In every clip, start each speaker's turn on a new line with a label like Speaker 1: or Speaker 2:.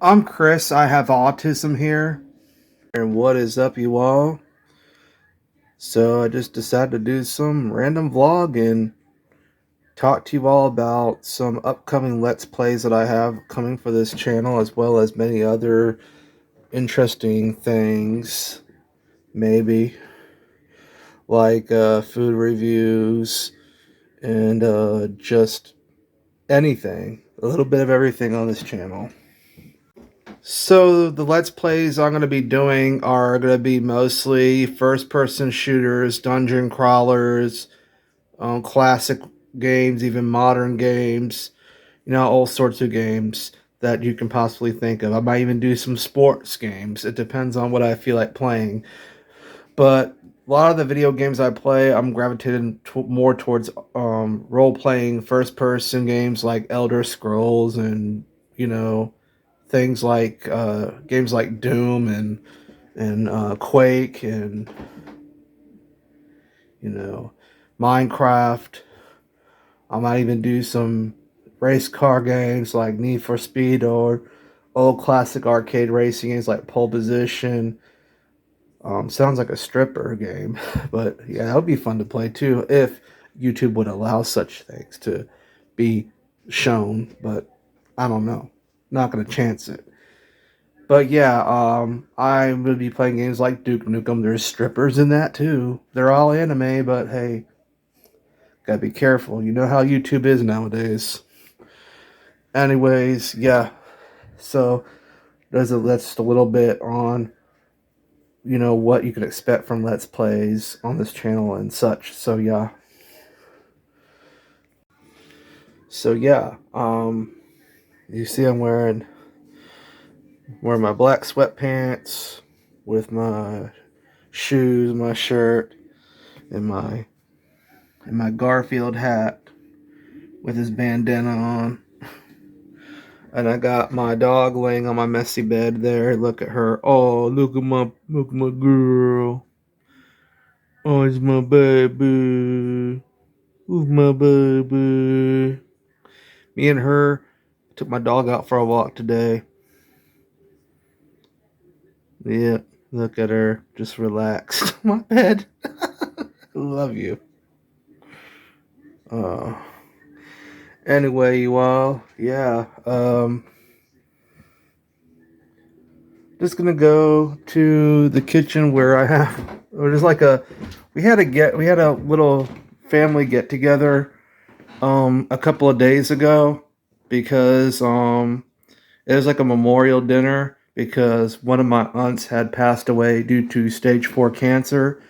Speaker 1: I'm Chris. I have autism here. And what is up, you all? So I just decided to do some random vlog and talk to you all about some upcoming Let's Plays that I have coming for this channel, as well as many other interesting things, maybe, like food reviews and just anything. A little bit of everything on this channel. So the Let's Plays I'm going to be doing are going to be mostly first-person shooters, dungeon crawlers, classic games, even modern games, all sorts of games that you can possibly think of. I might even do some sports games. It depends on what I feel like playing. But a lot of the video games I play, I'm gravitating more towards role-playing first-person games like Elder Scrolls and, things like games like Doom and Quake and Minecraft. I might even do some race car games like Need for Speed or old classic arcade racing games like Pole Position. Sounds like a stripper game, but yeah, that would be fun to play too if YouTube would allow such things to be shown. But I don't know, not gonna chance it. But yeah, I would be playing games like Duke Nukem. There's strippers in that too. They're all anime, but hey, gotta be careful. You know how YouTube is nowadays. Anyways, yeah. So that's just a little bit on what you can expect from Let's Plays on this channel and such. So yeah. You see I'm wearing my black sweatpants with my shoes, my shirt, and my Garfield hat with his bandana on. And I got my dog laying on my messy bed there. Look at her. Oh, look at my girl. Oh, it's my baby. Who's my baby? Me and her took my dog out for a walk today. Yeah, look at her. Just relaxed. My bed. Love you. Oh. Anyway, you all, yeah, just gonna go to the kitchen where I have, there's like we had a little family get together, a couple of days ago because, it was like a memorial dinner because one of my aunts had passed away due to stage 4 cancer.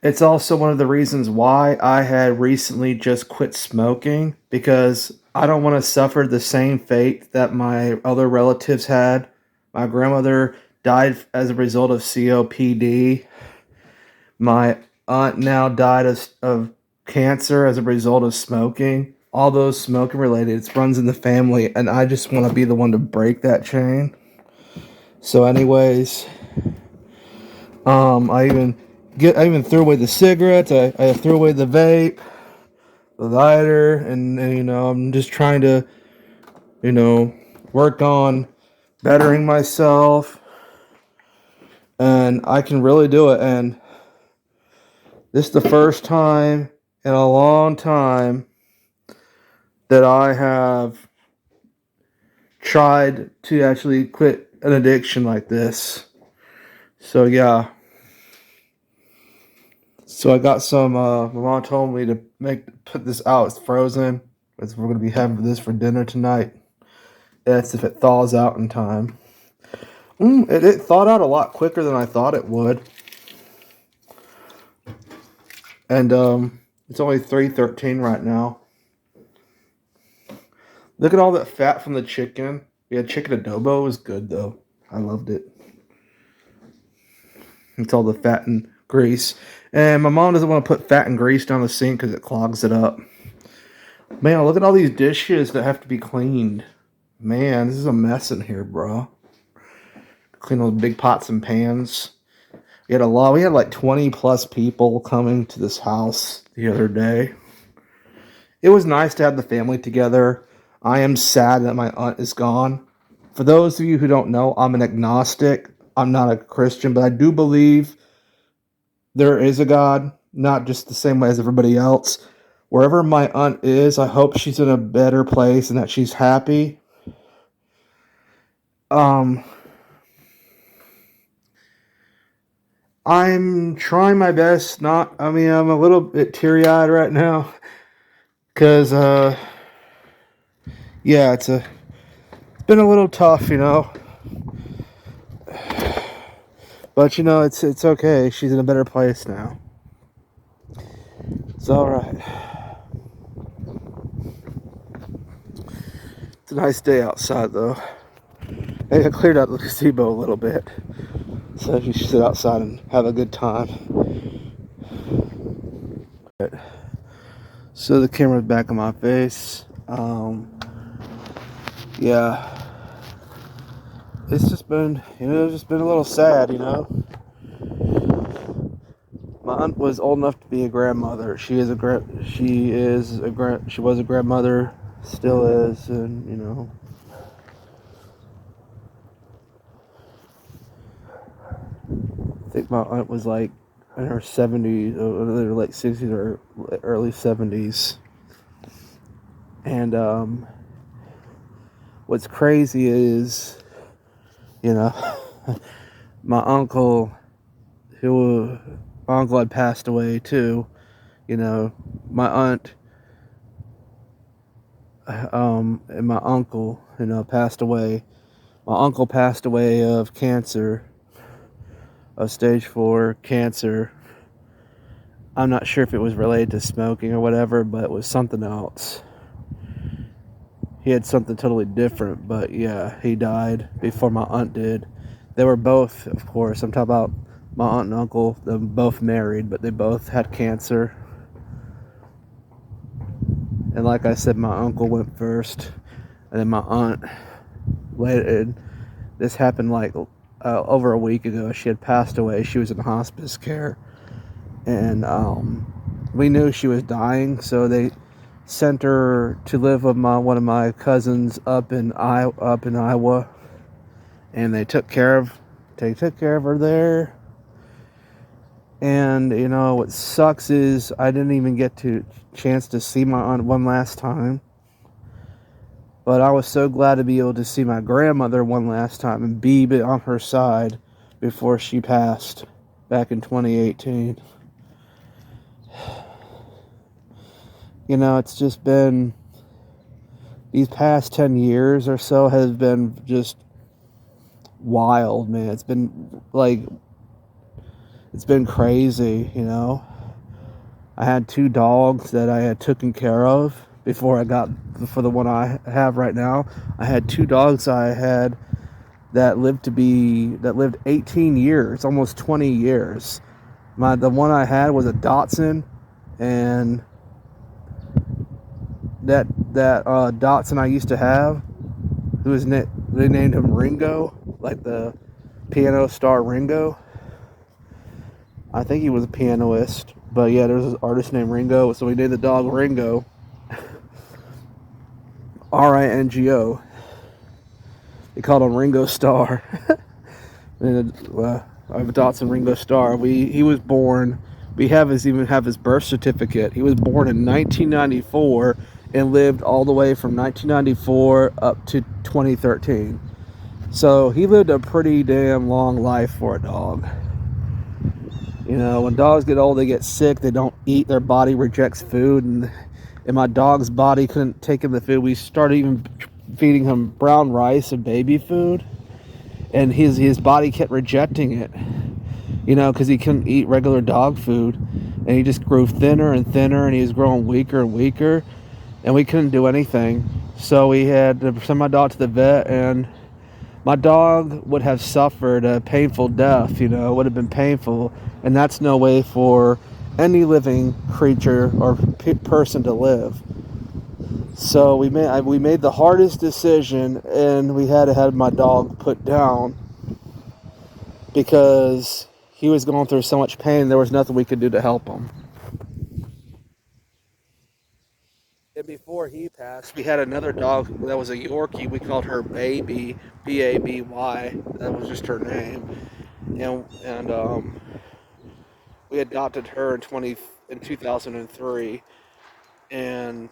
Speaker 1: It's also one of the reasons why I had recently just quit smoking because I don't want to suffer the same fate that my other relatives had. My grandmother died as a result of COPD. My aunt now died of cancer as a result of smoking. All those smoking related, it runs in the family, and I just want to be the one to break that chain. So, anyways, I even threw away the cigarettes. I threw away the vape, the lighter, and I'm just trying to work on bettering myself, and I can really do it. And this is the first time in a long time that I have tried to actually quit an addiction like this. So yeah. So I got some. My mom told me to put this out. It's frozen. We're gonna be having this for dinner tonight. That's if it thaws out in time. It thawed out a lot quicker than I thought it would. And it's only 3:13 right now. Look at all that fat from the chicken. Yeah, chicken adobo was good though. I loved it. It's all the fat and grease. And my mom doesn't want to put fat and grease down the sink because it clogs it up. Man, look at all these dishes that have to be cleaned. Man, this is a mess in here, bro. Clean those big pots and pans. We had like 20 plus people coming to this house the other day. It was nice to have the family together. I am sad that my aunt is gone. For those of you who don't know, I'm an agnostic. I'm not a Christian, but I do believe there is a God, not just the same way as everybody else. Wherever my aunt is, I hope she's in a better place and that she's happy. I'm trying my best not, I'm a little bit teary-eyed right now because, yeah, it's been a little tough, but it's okay. She's in a better place now. It's all right. It's a nice day outside, though. I cleared out the gazebo a little bit, so you should sit outside and have a good time. So the camera's back on my face. Yeah, it's just been, a little sad, My aunt was old enough to be a grandmother. She was a grandmother, still is, and I think my aunt was like in her 70s, or late 60s or early 70s. And what's crazy is, my uncle had passed away too. My aunt and my uncle, passed away. My uncle passed away of cancer, of stage 4 cancer. I'm not sure if it was related to smoking or whatever, but it was something else. He had something totally different, but yeah, he died before my aunt did. They were both, of course, I'm talking about my aunt and uncle, them both married, but they both had cancer. And like I said, my uncle went first, and then my aunt later. This happened like over a week ago. She had passed away. She was in hospice care, and we knew she was dying, so they sent her to live with one of my cousins up in Iowa, and they took care of her there. And what sucks is I didn't even get to chance to see my aunt one last time, but I was so glad to be able to see my grandmother one last time and be on her side before she passed back in 2018. It's just been, these past 10 years or so has been just wild, man. It's been crazy, I had 2 dogs that I had taken care of for the one I have right now. I had 2 dogs I had that lived 18 years, almost 20 years. The one I had was a Dachshund, and that Dachshund I used to have, they named him Ringo, like the piano star Ringo. I think he was a pianist, but yeah, there's an artist named Ringo, so we named the dog Ringo. Ringo. They called him Ringo Starr. And I have a Dachshund Ringo Starr. He was born. We even have his birth certificate. He was born in 1994 and lived all the way from 1994 up to 2013. So he lived a pretty damn long life for a dog. When dogs get old, they get sick. They don't eat. Their body rejects food, and my dog's body couldn't take in the food. We started even feeding him brown rice and baby food, and his body kept rejecting it, because he couldn't eat regular dog food, and he just grew thinner and thinner, and he was growing weaker and weaker, and we couldn't do anything. So we had to send my dog to the vet, and my dog would have suffered a painful death. It would have been painful, and that's no way for any living creature or person to live. So we made the hardest decision, and we had to have my dog put down because he was going through so much pain. There was nothing we could do to help him. And before he passed, we had another dog that was a Yorkie. We called her Baby, Baby. That was just her name. And we adopted her in 2003, and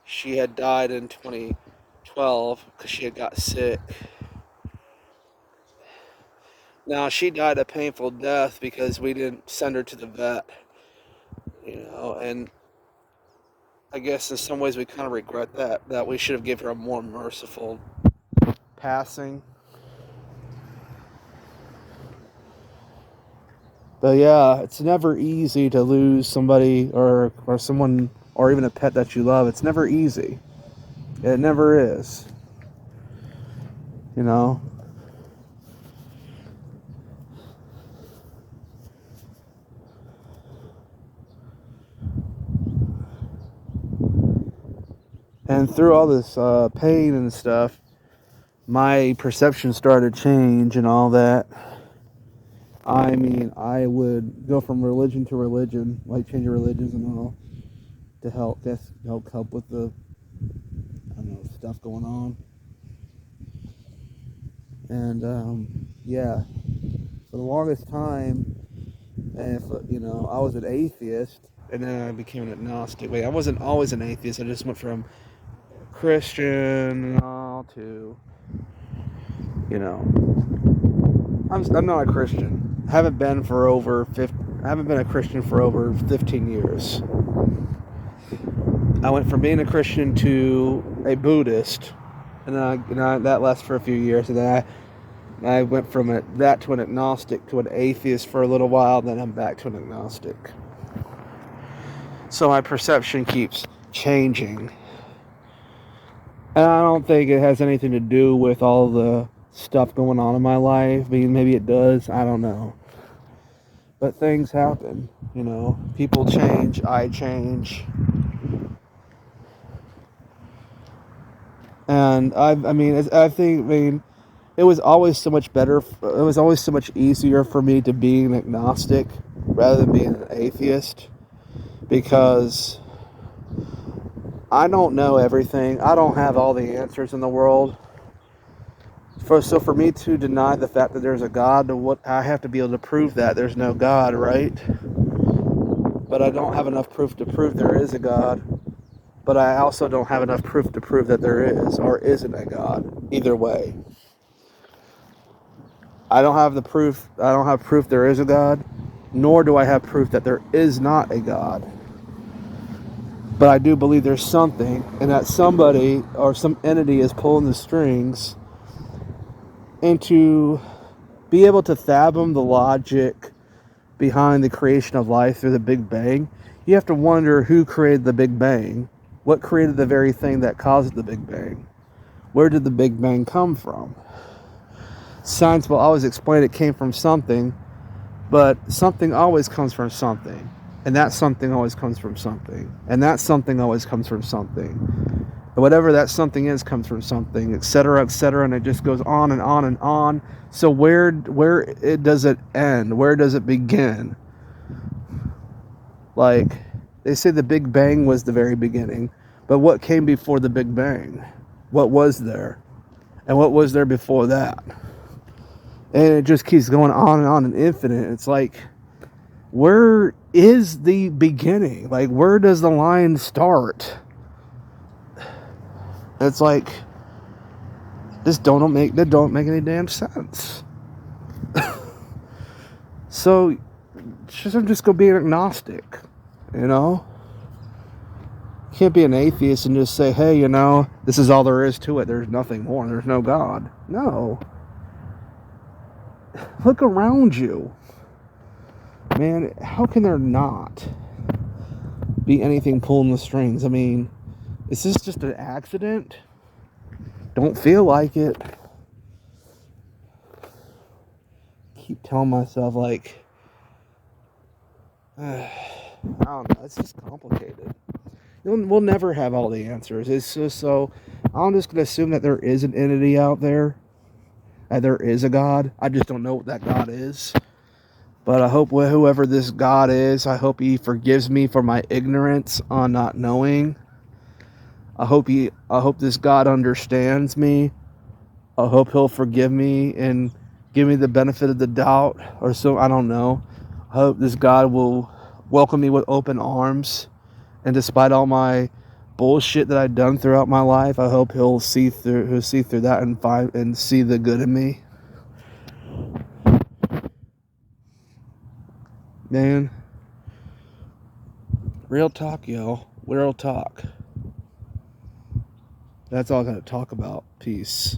Speaker 1: she had died in 2012 because she had got sick. Now she died a painful death because we didn't send her to the vet, and I guess in some ways we kind of regret that we should have given her a more merciful passing. But yeah, it's never easy to lose somebody or someone or even a pet that you love. It's never easy. It never is. You know. And through all this pain and stuff, my perception started to change and all that. I mean, I would go from religion to religion, like changing religions and all, to help with the stuff going on. And yeah, for the longest time, if I was an atheist, and then I became an agnostic. Wait, I wasn't always an atheist. I just went from Christian and all to, I'm not a Christian. I haven't been a Christian for over 15 years. I went from being a Christian to a Buddhist, and that lasted for a few years, and then I went from that to an agnostic to an atheist for a little while, then I'm back to an agnostic. So my perception keeps changing. And I don't think it has anything to do with all the stuff going on in my life. I mean, maybe it does. I don't know. But things happen, People change. I change. And I think it was always so much better. It was always so much easier for me to be an agnostic rather than being an atheist, because I don't know everything. I don't have all the answers in the world. So for me to deny the fact that there's a God, I have to be able to prove that there's no God, right? But I don't have enough proof to prove there is a God. But I also don't have enough proof to prove that there is or isn't a God. Either way. I don't have proof there is a God, nor do I have proof that there is not a God. But I do believe there's something, and that somebody or some entity is pulling the strings. And to be able to fathom the logic behind the creation of life through the Big Bang, you have to wonder who created the Big Bang. What created the very thing that caused the Big Bang? Where did the Big Bang come from? Science will always explain it came from something, but something always comes from something. And that something always comes from something. And that something always comes from something. And whatever that something is comes from something, etc., and it just goes on and on and on. So where does it end? Where does it begin? Like, they say the Big Bang was the very beginning, but what came before the Big Bang? What was there? And what was there before that? And it just keeps going on and infinite. It's like, where is the beginning? Like, where does the line start? It's like, this don't make any damn sense. So, I'm just gonna be an agnostic, Can't be an atheist and just say, hey, this is all there is to it. There's nothing more. There's no God. No. Look around you. Man, how can there not be anything pulling the strings? I mean, is this just an accident? Don't feel like it. Keep telling myself, like, I don't know, it's just complicated. We'll never have all the answers. It's just so, I'm just going to assume that there is an entity out there, that there is a God. I just don't know what that God is. But I hope whoever this God is, I hope he forgives me for my ignorance on not knowing. I hope this God understands me. I hope he'll forgive me and give me the benefit of the doubt, or so, I don't know. I hope this God will welcome me with open arms, and despite all my bullshit that I've done throughout my life, I hope he'll see through that and see the good in me. Man, real talk, yo. Real talk. That's all I got to talk about. Peace.